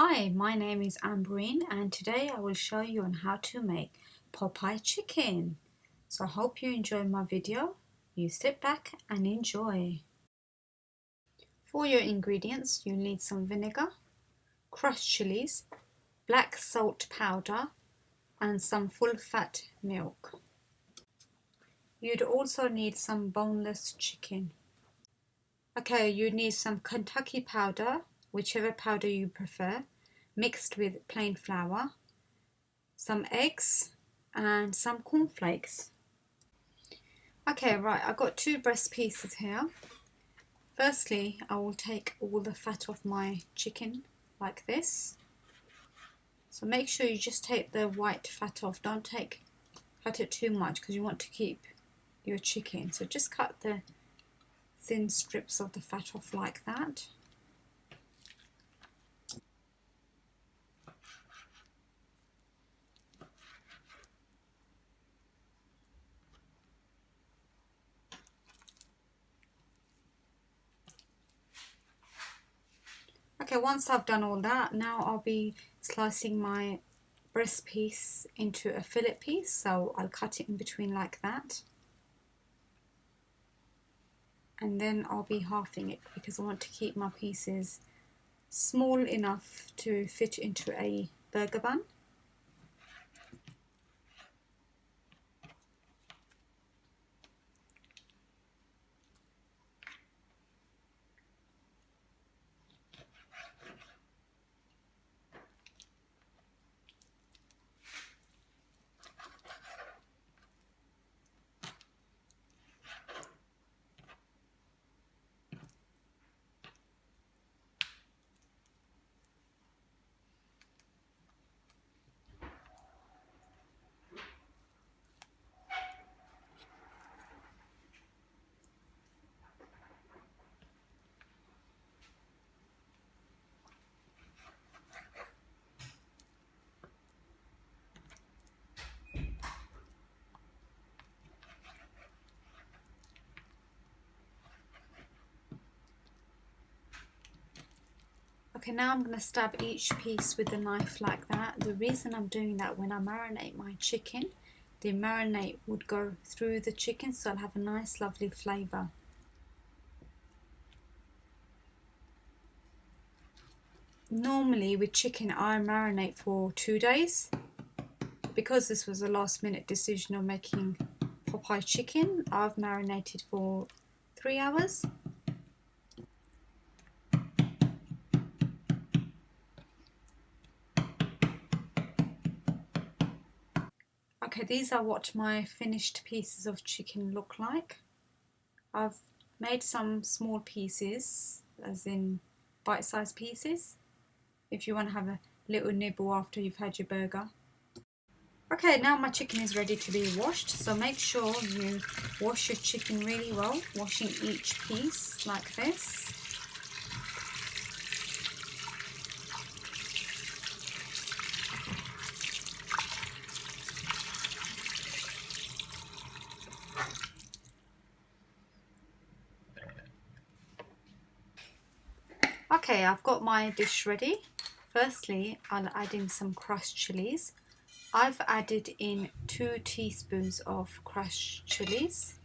Hi, my name is Amberine and today I will show you on how to make Popeye chicken. So I hope you enjoy my video. You sit back and enjoy. For your ingredients, you need some vinegar, crushed chilies, black salt powder and some full fat milk. You'd also need some boneless chicken. Okay, you need some Kentucky powder, whichever powder you prefer, mixed with plain flour, some eggs and some cornflakes. Okay, right, I've got two breast pieces here. Firstly, I will take all the fat off my chicken like this. So make sure you just take the white fat off. Don't cut it too much because you want to keep your chicken. So just cut the thin strips of the fat off like that. Okay, once I've done all that, now I'll be slicing my breast piece into a fillet piece. So I'll cut it in between like that. And then I'll be halving it because I want to keep my pieces small enough to fit into a burger bun. Okay, now I'm going to stab each piece with a knife like that. The reason I'm doing that, when I marinate my chicken, the marinade would go through the chicken, so I'll have a nice lovely flavour. Normally with chicken I marinate for 2 days. Because this was a last minute decision of making Popeye chicken, I've marinated for 3 hours. Okay, these are what my finished pieces of chicken look like. I've made some small pieces, as in bite-sized pieces, if you want to have a little nibble after you've had your burger. Okay, now my chicken is ready to be washed, so make sure you wash your chicken really well, washing each piece like this. Okay, I've got my dish ready. Firstly, I'll add in some crushed chilies. I've added in 2 teaspoons of crushed chilies.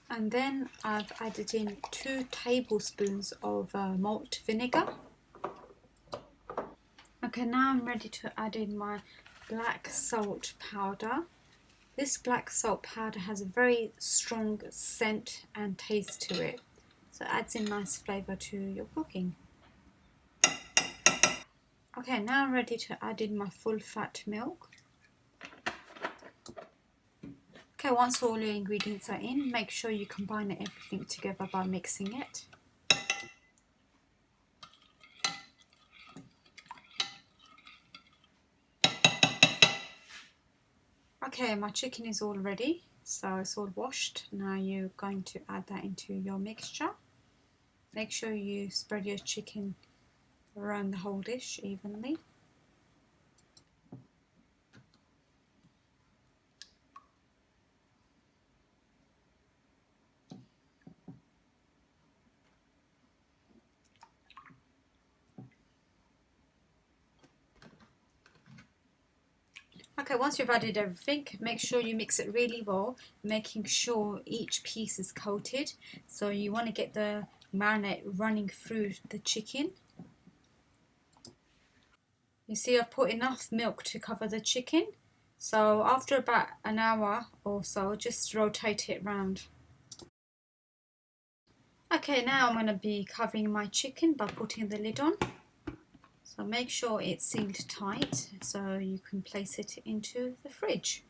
And then I've added in 2 tablespoons of malt vinegar. Okay, now I'm ready to add in my black salt powder. This black salt powder has a very strong scent and taste to it, so it adds in nice flavour to your cooking. Okay, now I'm ready to add in my full fat milk. Okay, once all your ingredients are in, make sure you combine everything together by mixing it. Okay, my chicken is all ready, so it's all washed. Now you're going to add that into your mixture. Make sure you spread your chicken around the whole dish evenly. Okay, once you've added everything, make sure you mix it really well, making sure each piece is coated. So you want to get the marinade running through the chicken. You see, I've put enough milk to cover the chicken. So after about an hour or so, just rotate it round. Okay, now I'm going to be covering my chicken by putting the lid on. So make sure it's sealed tight so you can place it into the fridge.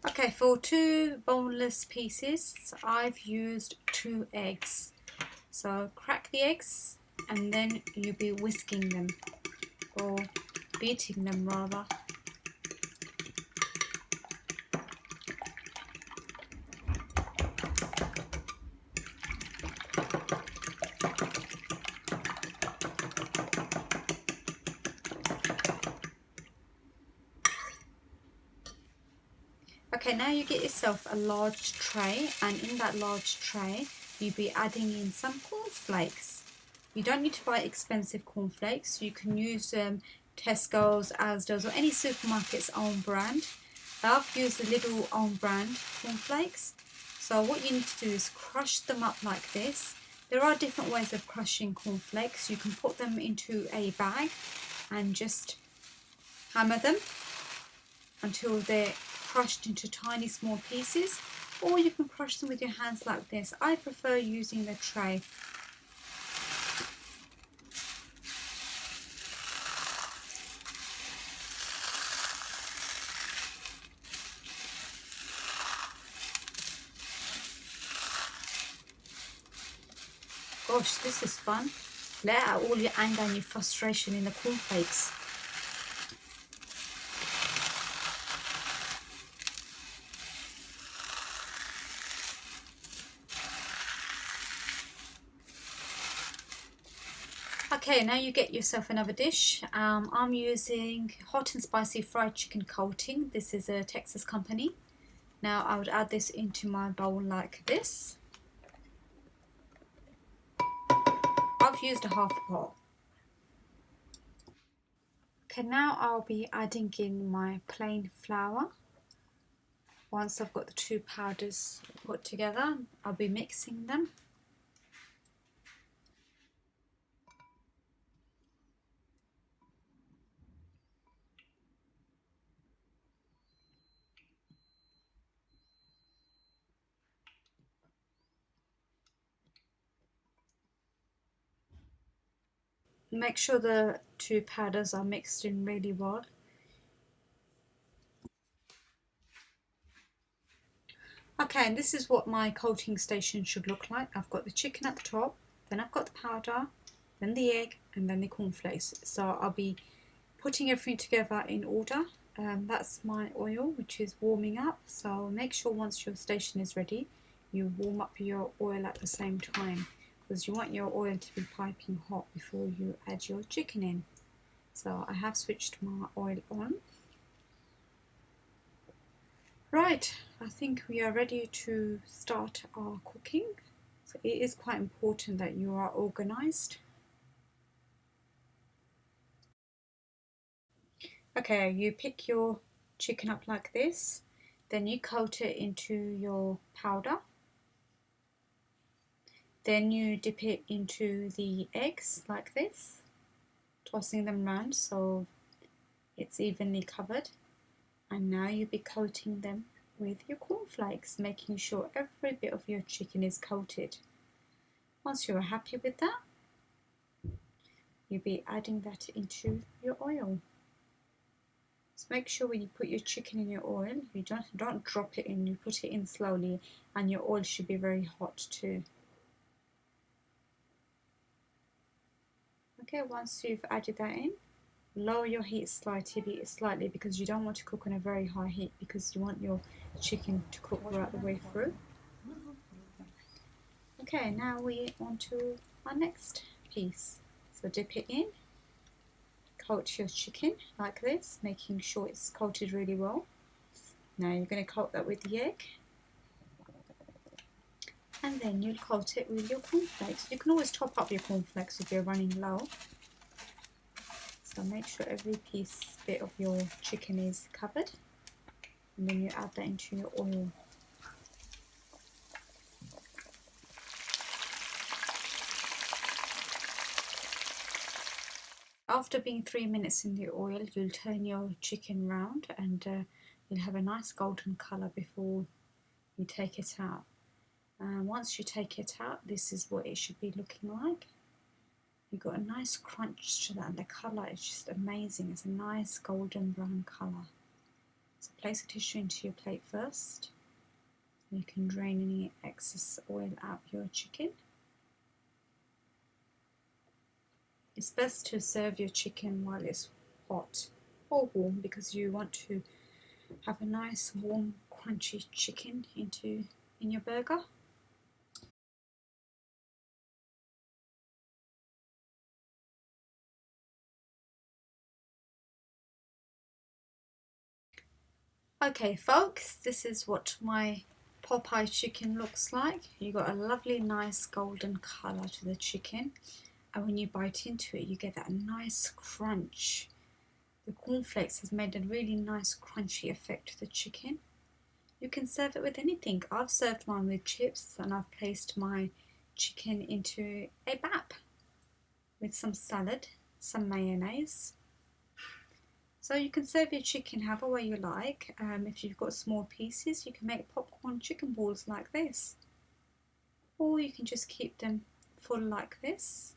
Okay, for 2 boneless pieces, I've used 2 eggs. So crack the eggs and then you'll be whisking them, or beating them rather. Okay, now you get yourself a large tray, and in that large tray you'll be adding in some cornflakes. You don't need to buy expensive cornflakes. You can use Tesco's, Asda's, or any supermarket's own brand. I've used the Lidl own brand cornflakes. So what you need to do is crush them up like this. There are different ways of crushing cornflakes. You can put them into a bag and just hammer them until they're crushed into tiny small pieces, or you can crush them with your hands like this. I prefer using the tray. Gosh, this is fun. Let out all your anger and your frustration in the cornflakes. Okay, now you get yourself another dish. I'm using hot and spicy fried chicken coating. This is a Texas company. Now I would add this into my bowl like this. I've used a half pot. Okay, now I'll be adding in my plain flour. Once I've got the 2 powders put together, I'll be mixing them. Make sure the 2 powders are mixed in really well. Okay, and this is what my coating station should look like. I've got the chicken at the top, then I've got the powder, then the egg, and then the cornflakes. So I'll be putting everything together in order. That's my oil, which is warming up. So make sure once your station is ready, you warm up your oil at the same time, because you want your oil to be piping hot before you add your chicken in. So I have switched my oil on. Right, I think we are ready to start our cooking. So it is quite important that you are organized. Okay, you pick your chicken up like this, then you coat it into your powder. Then you dip it into the eggs like this, tossing them around so it's evenly covered. And now you'll be coating them with your cornflakes, making sure every bit of your chicken is coated. Once you're happy with that, you'll be adding that into your oil. So make sure when you put your chicken in your oil, you don't drop it in, you put it in slowly, and your oil should be very hot too. Okay, once you've added that in, lower your heat slightly because you don't want to cook on a very high heat, because you want your chicken to cook right the way through. Okay, now we're on to our next piece. So dip it in, coat your chicken like this, making sure it's coated really well. Now you're going to coat that with the egg. and then you'll coat it with your cornflakes. You can always top up your cornflakes if you're running low. So make sure every bit of your chicken is covered, and then you add that into your oil. After being 3 minutes in the oil, you'll turn your chicken round, and you'll have a nice golden colour before you take it out. And once you take it out, this is what it should be looking like. You've got a nice crunch to that, and the colour is just amazing. It's a nice golden brown colour. So place a tissue into your plate first. You can drain any excess oil out of your chicken. It's best to serve your chicken while it's hot or warm, because you want to have a nice warm crunchy chicken in your burger. Okay folks, this is what my Popeye chicken looks like. You got a lovely nice golden colour to the chicken, and when you bite into it you get that nice crunch. The cornflakes has made a really nice crunchy effect to the chicken. You can serve it with anything. I've served mine with chips, and I've placed my chicken into a bap with some salad, some mayonnaise. So you can serve your chicken however way you like. If you've got small pieces, you can make popcorn chicken balls like this, or you can just keep them full like this.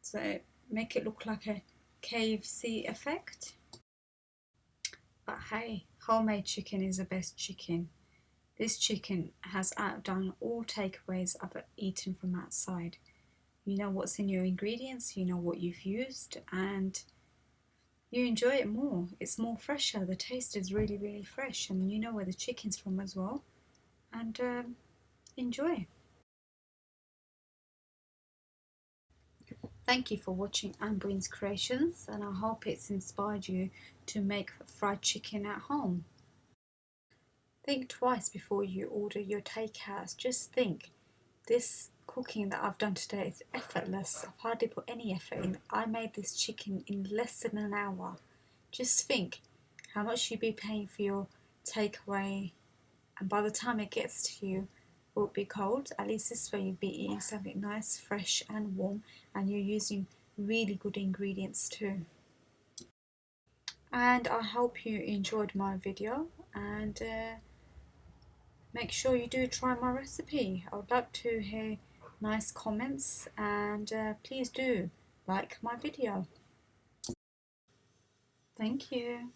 So make it look like a KFC effect. But hey, homemade chicken is the best chicken. This chicken has outdone all takeaways I've eaten from outside. You know what's in your ingredients, you know what you've used, and you enjoy it more. It's more fresher. The taste is really, really fresh, and you know where the chicken's from as well. And enjoy. Thank you for watching Ambreen's Creations, and I hope it's inspired you to make fried chicken at home. Think twice before you order your takeouts. Just think, this cooking that I've done today is effortless. I've hardly put any effort in. I made this chicken in less than an hour. Just think how much you'd be paying for your takeaway, and by the time it gets to you, it will be cold. At least this way you'll be eating something nice, fresh and warm, and you're using really good ingredients too. And I hope you enjoyed my video, and make sure you do try my recipe. I would like to hear nice comments, and please do like my video. Thank you.